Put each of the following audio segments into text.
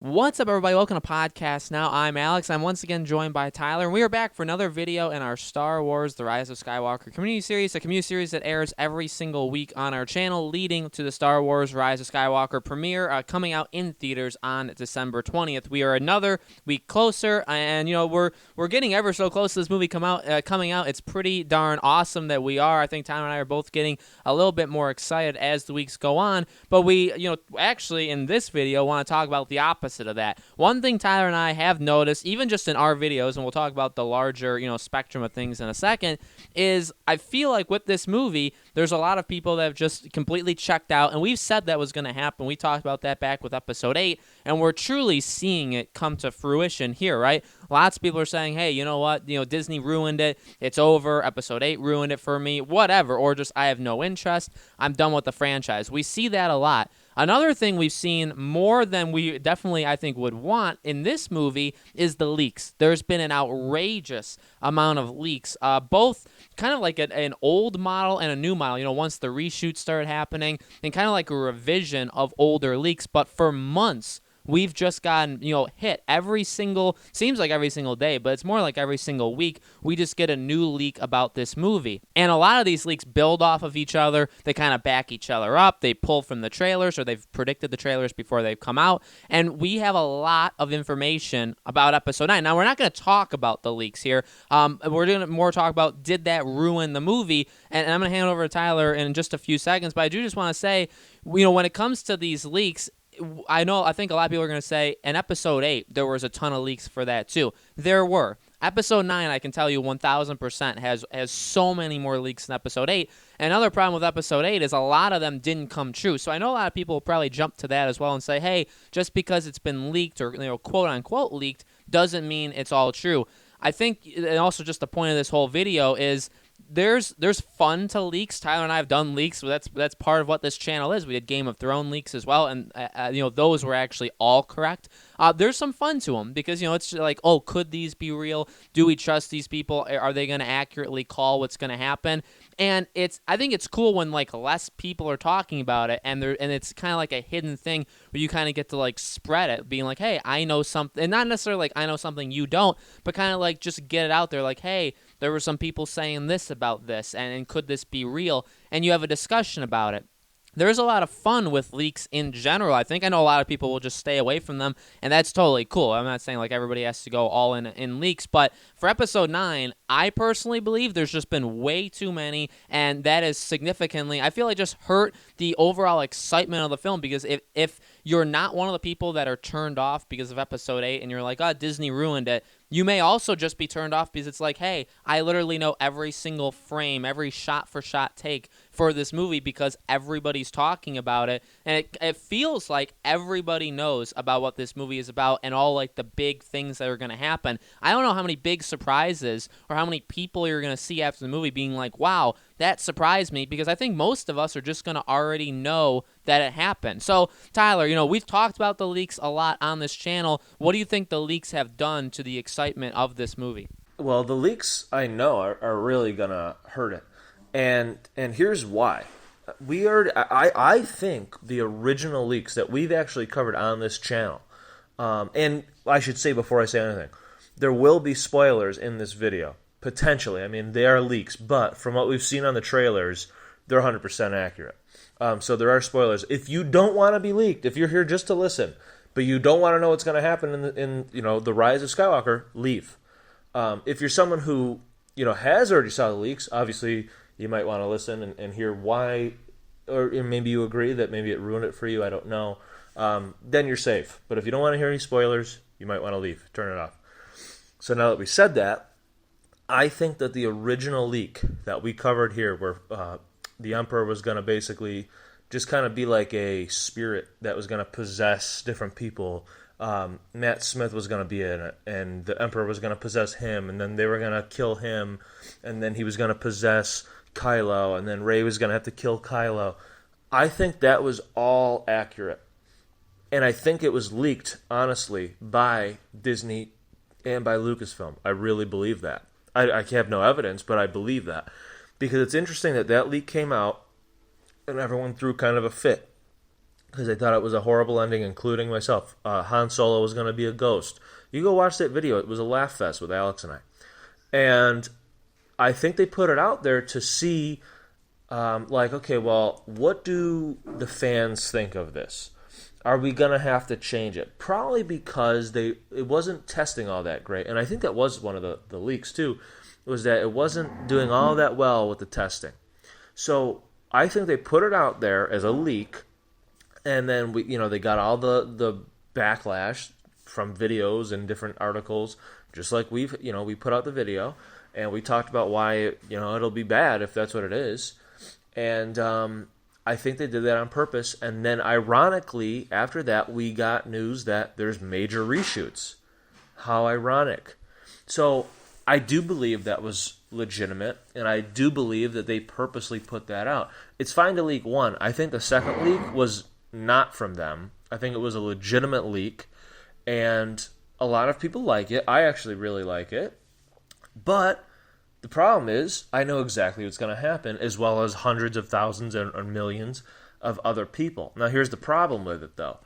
What's up, everybody? Welcome to Podcast Now. I'm Alex. I'm once again joined by Tyler, and we are back for another video in our Star Wars The Rise of Skywalker community series, a community series that airs every single week on our channel, leading to the Star Wars Rise of Skywalker premiere coming out in theaters on December 20th. We are another week closer, and we're getting ever so close to this movie coming out. It's pretty darn awesome that we are. I think Tyler and I are both getting a little bit more excited as the weeks go on, but we, actually in this video want to talk about the opposite of that. One thing Tyler and I have noticed, even just in our videos, and we'll talk about the larger, spectrum of things in a second, is I feel like with this movie, there's a lot of people that have just completely checked out, and we've said that was going to happen. We talked about that back with episode 8, and we're truly seeing it come to fruition here, right? Lots of people are saying, hey, you know what? Disney ruined it. It's over. Episode 8 ruined it for me. Whatever. Or just, I have no interest. I'm done with the franchise. We see that a lot. Another thing we've seen more than we definitely, I think, would want in this movie is the leaks. There's been an outrageous amount of leaks, both kind of like an old model and a new model, once the reshoots started happening, and kind of like a revision of older leaks. But for months, we've just gotten, hit seems like every single day, but it's more like every single week, we just get a new leak about this movie. And a lot of these leaks build off of each other. They kind of back each other up. They pull from the trailers, or they've predicted the trailers before they've come out. And we have a lot of information about Episode 9. Now, we're not going to talk about the leaks here. We're going to more talk about, did that ruin the movie? And I'm going to hand it over to Tyler in just a few seconds, but I do just want to say, when it comes to these leaks, I think a lot of people are going to say in Episode 8, there was a ton of leaks for that too. There were. Episode 9, I can tell you 1,000% has so many more leaks than Episode 8. And another problem with Episode 8 is a lot of them didn't come true. So I know a lot of people will probably jump to that as well and say, hey, just because it's been leaked or, quote-unquote leaked doesn't mean it's all true. I think, and also just the point of this whole video is, there's fun to leaks. Tyler and I have done leaks, so that's part of what this channel is. We did Game of Thrones leaks as well, and those were actually all correct. There's some fun to them because it's like, oh, could these be real? Do we trust these people? Are they going to accurately call what's going to happen? And I think it's cool when like less people are talking about it, and it's kind of like a hidden thing where you kind of get to like spread it, being like, hey, I know something, and not necessarily like I know something you don't, but kind of like just get it out there, like, hey, there were some people saying this about this, and could this be real? And you have a discussion about it. There's a lot of fun with leaks in general. I know a lot of people will just stay away from them, and that's totally cool. I'm not saying like everybody has to go all in leaks, but for Episode 9, I personally believe there's just been way too many, and that is significantly, I feel like, just hurt the overall excitement of the film, because if you're not one of the people that are turned off because of Episode 8 and you're like, oh, Disney ruined it, you may also just be turned off because it's like, hey, I literally know every single frame, every shot-for-shot take for this movie because everybody's talking about it, and it feels like everybody knows about what this movie is about and all like the big things that are going to happen. I don't know how many big surprises or how many people you're going to see after the movie being like, wow, that surprised me, because I think most of us are just going to already know that it happened. So, Tyler, we've talked about the leaks a lot on this channel. What do you think the leaks have done to the excitement of this movie? Well, the leaks, I know, are really gonna hurt it, and here's why. I think the original leaks that we've actually covered on this channel, and I should say before I say anything, there will be spoilers in this video potentially. I mean, they are leaks, but from what we've seen on the trailers, they're 100% accurate. So there are spoilers. If you don't want to be leaked, if you're here just to listen, but you don't want to know what's going to happen in the Rise of Skywalker, leave. If you're someone who has already saw the leaks, obviously you might want to listen and hear why, or maybe you agree that maybe it ruined it for you. I don't know. Then you're safe. But if you don't want to hear any spoilers, you might want to leave. Turn it off. So now that we said that, I think that the original leak that we covered here, where the Emperor was going to basically just kind of be like a spirit that was going to possess different people. Matt Smith was going to be in it, and the Emperor was going to possess him, and then they were going to kill him, and then he was going to possess Kylo, and then Rey was going to have to kill Kylo. I think that was all accurate. And I think it was leaked, honestly, by Disney and by Lucasfilm. I really believe that. I have no evidence, but I believe that. Because it's interesting that leak came out, and everyone threw kind of a fit. because they thought it was a horrible ending, including myself. Han Solo was going to be a ghost. You go watch that video. It was a laugh fest with Alex and I. And I think they put it out there to see, okay, well, what do the fans think of this? Are we going to have to change it? Probably because it wasn't testing all that great. And I think that was one of the leaks, too, was that it wasn't doing all that well with the testing. So I think they put it out there as a leak, and then they got all the backlash from videos and different articles, just like we put out the video, and we talked about why it'll be bad if that's what it is. And I think they did that on purpose. And then ironically, after that, we got news that there's major reshoots. How ironic. So I do believe that was legitimate, and I do believe that they purposely put that out. It's fine to leak one. I think the second leak was not from them. I think it was a legitimate leak, and a lot of people like it. I actually really like it. But the problem is, I know exactly what's going to happen, as well as hundreds of thousands or millions of other people. Now, here's the problem with it, though.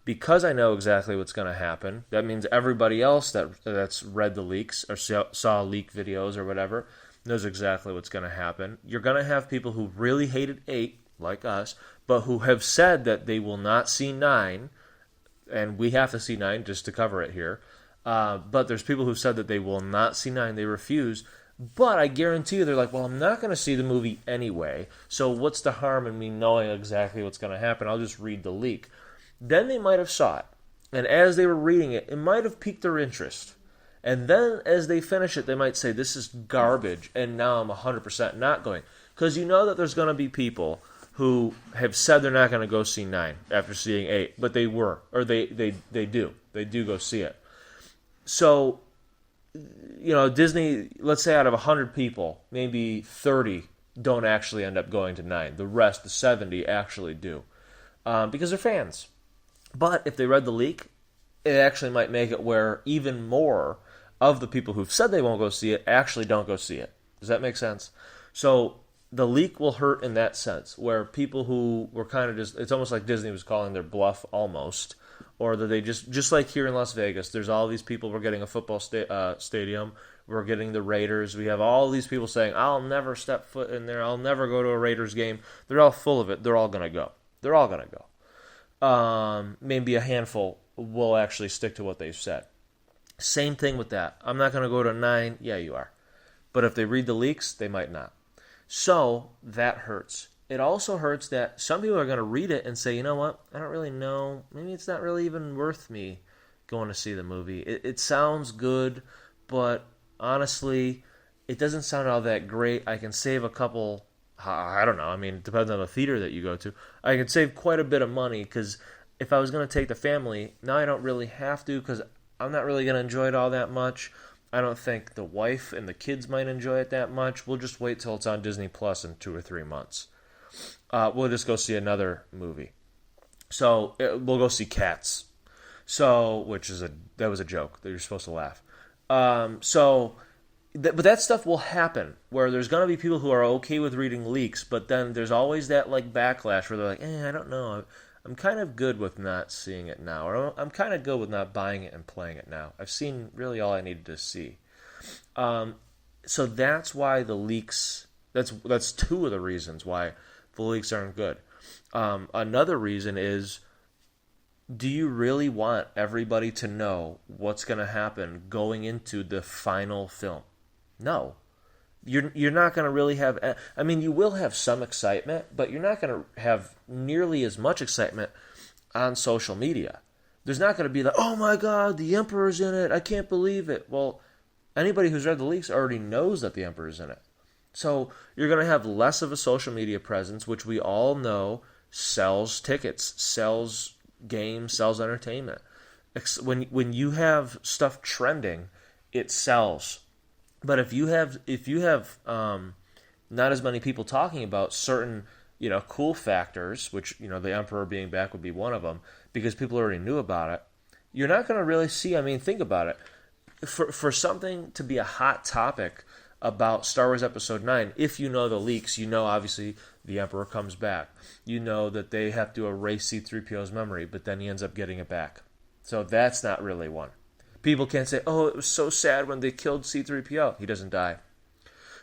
Because I know exactly what's going to happen, that means everybody else that's read the leaks or saw leak videos or whatever knows exactly what's going to happen. You're going to have people who really hated 8, like us, but who have said that they will not see 9, and we have to see 9 just to cover it here. But there's people who said that they will not see 9, they refuse. But I guarantee you, they're like, well, I'm not going to see the movie anyway, so what's the harm in me knowing exactly what's going to happen? I'll just read the leak. Then they might have saw it, and as they were reading it, it might have piqued their interest. And then as they finish it, they might say, this is garbage, and now I'm 100% not going. Because you know that there's going to be people who have said they're not going to go see 9 after seeing 8, but they were, or they do. They do go see it. So, Disney, let's say out of 100 people, maybe 30 don't actually end up going to 9. The rest, the 70, actually do. Because they're fans. But if they read the leak, it actually might make it where even more of the people who've said they won't go see it actually don't go see it. Does that make sense? So the leak will hurt in that sense, where people who were kind of just, it's almost like Disney was calling their bluff almost, or that they just like here in Las Vegas, there's all these people, we're getting a football stadium, we're getting the Raiders, we have all these people saying, I'll never step foot in there, I'll never go to a Raiders game. They're all full of it, they're all going to go. They're all going to go. Maybe a handful will actually stick to what they've said. Same thing with that. I'm not going to go to 9. Yeah, you are. But if they read the leaks, they might not. So that hurts. It also hurts that some people are going to read it and say, you know what, I don't really know. Maybe it's not really even worth me going to see the movie. It sounds good, but honestly, it doesn't sound all that great. I can save a couple, I don't know, I mean, it depends on the theater that you go to. I can save quite a bit of money, because if I was going to take the family, now I don't really have to, because I'm not really going to enjoy it all that much. I don't think the wife and the kids might enjoy it that much. We'll just wait till it's on Disney Plus in 2 or 3 months. We'll just go see another movie. So we'll go see Cats. So, that was a joke that you're supposed to laugh. But that stuff will happen, where there's going to be people who are okay with reading leaks, but then there's always that backlash where they're like, I don't know, I'm kind of good with not seeing it now, or I'm kind of good with not buying it and playing it now. I've seen really all I needed to see. So that's why the leaks, that's 2 of the reasons why the leaks aren't good. Another reason is, do you really want everybody to know what's going to happen going into the final film? No. You're not going to really have, I mean, you will have some excitement, but you're not going to have nearly as much excitement on social media. There's not going to be like, oh my God, the Emperor's in it, I can't believe it. Well, anybody who's read the leaks already knows that the Emperor's in it. So you're going to have less of a social media presence, which we all know sells tickets, sells games, sells entertainment. When you have stuff trending, it sells. But if you have not as many people talking about certain cool factors, which the Emperor being back would be one of them, because people already knew about it, you're not going to really see. I mean, think about it. For something to be a hot topic about Star Wars Episode 9, if you know the leaks, obviously the Emperor comes back. You know that they have to erase C-3PO's memory, but then he ends up getting it back. So that's not really one. People can't say, oh, it was so sad when they killed C-3PO. He doesn't die.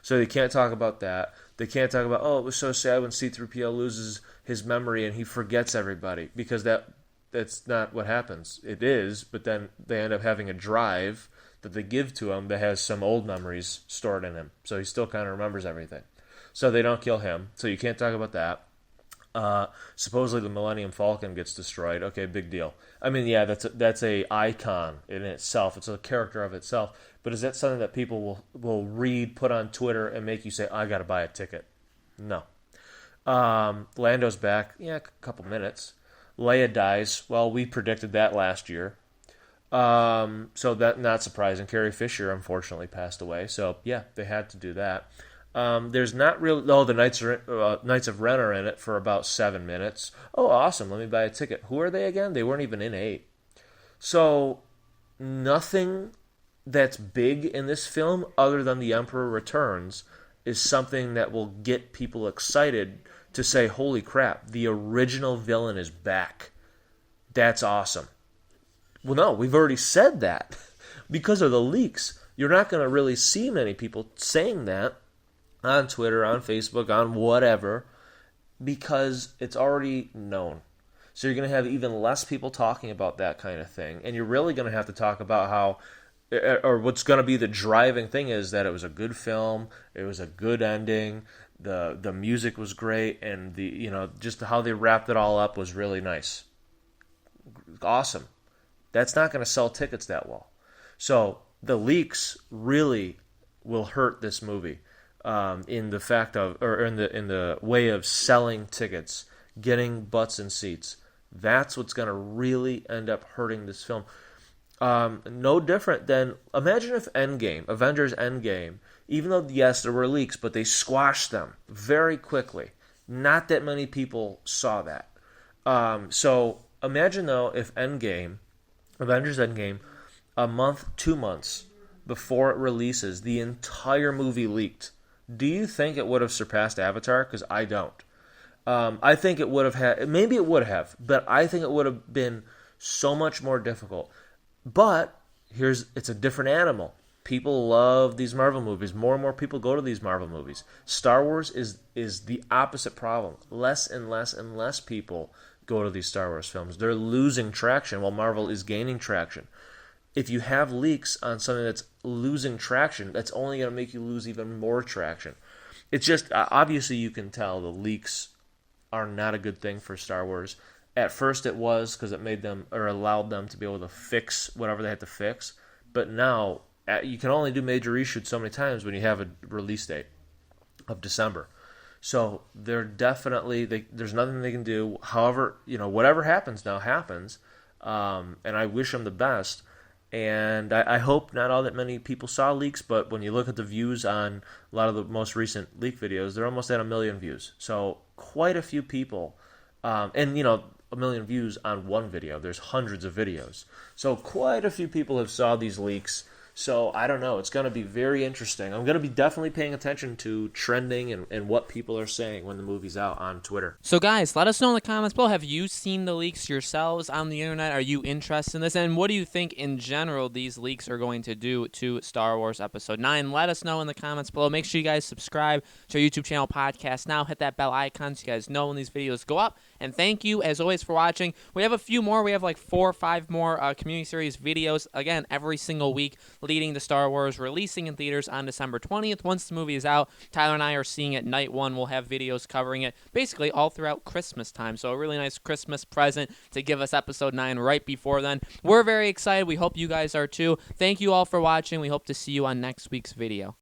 So they can't talk about that. They can't talk about, oh, it was so sad when C-3PO loses his memory and he forgets everybody, because that's not what happens. It is, but then they end up having a drive that they give to him that has some old memories stored in him. So he still kind of remembers everything. So they don't kill him. So you can't talk about that. Supposedly the Millennium Falcon gets destroyed. Okay, big deal. I mean, yeah, that's a icon in itself. It's a character of itself. But is that something that people will read, put on Twitter, and make you say, I got to buy a ticket? No. Lando's back. Yeah, a couple minutes. Leia dies. Well, we predicted that last year. So that not surprising. Carrie Fisher unfortunately passed away. So yeah, they had to do that. There's not really. Oh, the Knights of Ren are in it for about 7 minutes. Oh, awesome! Let me buy a ticket. Who are they again? They weren't even in 8. So nothing that's big in this film, other than the Emperor Returns, is something that will get people excited to say, "Holy crap! The original villain is back." That's awesome. Well, no, we've already said that because of the leaks. You're not going to really see many people saying that on Twitter, on Facebook, on whatever, because it's already known. So you're going to have even less people talking about that kind of thing. And you're really going to have to talk about how, or what's going to be the driving thing is that it was a good film, it was a good ending, the music was great, and just how they wrapped it all up was really nice. Awesome. That's not going to sell tickets that well. So the leaks really will hurt this movie in the fact of, or in the way of selling tickets, getting butts in seats. That's what's going to really end up hurting this film. No different than, imagine if Avengers Endgame, even though yes there were leaks, but they squashed them very quickly. Not that many people saw that. So imagine though if Avengers Endgame, a month, 2 months before it releases, the entire movie leaked. Do you think it would have surpassed Avatar? Because I don't. I think it would have had, maybe it would have, but I think it would have been so much more difficult. But it's a different animal. People love these Marvel movies. More and more people go to these Marvel movies. Star Wars is the opposite problem. Less and less and less people go to these Star Wars films. They're losing traction while Marvel is gaining traction. If you have leaks on something that's losing traction, that's only going to make you lose even more traction. It's just, obviously you can tell the leaks are not a good thing for Star Wars. At first it was, because it made them, or allowed them to be able to fix whatever they had to fix. But now, you can only do major reshoots so many times when you have a release date of December. So they're definitely, there's nothing they can do. However, whatever happens now happens. And I wish them the best. And I hope not all that many people saw leaks, but when you look at the views on a lot of the most recent leak videos, they're almost at 1 million views. So quite a few people, and 1 million views on one video. There's hundreds of videos. So quite a few people have saw these leaks. So I don't know. It's going to be very interesting. I'm going to be definitely paying attention to trending and what people are saying when the movie's out on Twitter. So guys, let us know in the comments below. Have you seen the leaks yourselves on the internet? Are you interested in this? And what do you think in general these leaks are going to do to Star Wars Episode 9? Let us know in the comments below. Make sure you guys subscribe to our YouTube channel, Podcast Now. Hit that bell icon so you guys know when these videos go up. And thank you, as always, for watching. We have a few more. We have like 4 or 5 more community series videos, again, every single week, leading to Star Wars, releasing in theaters on December 20th. Once the movie is out, Tyler and I are seeing it night one. We'll have videos covering it basically all throughout Christmas time. So a really nice Christmas present to give us Episode 9 right before then. We're very excited. We hope you guys are too. Thank you all for watching. We hope to see you on next week's video.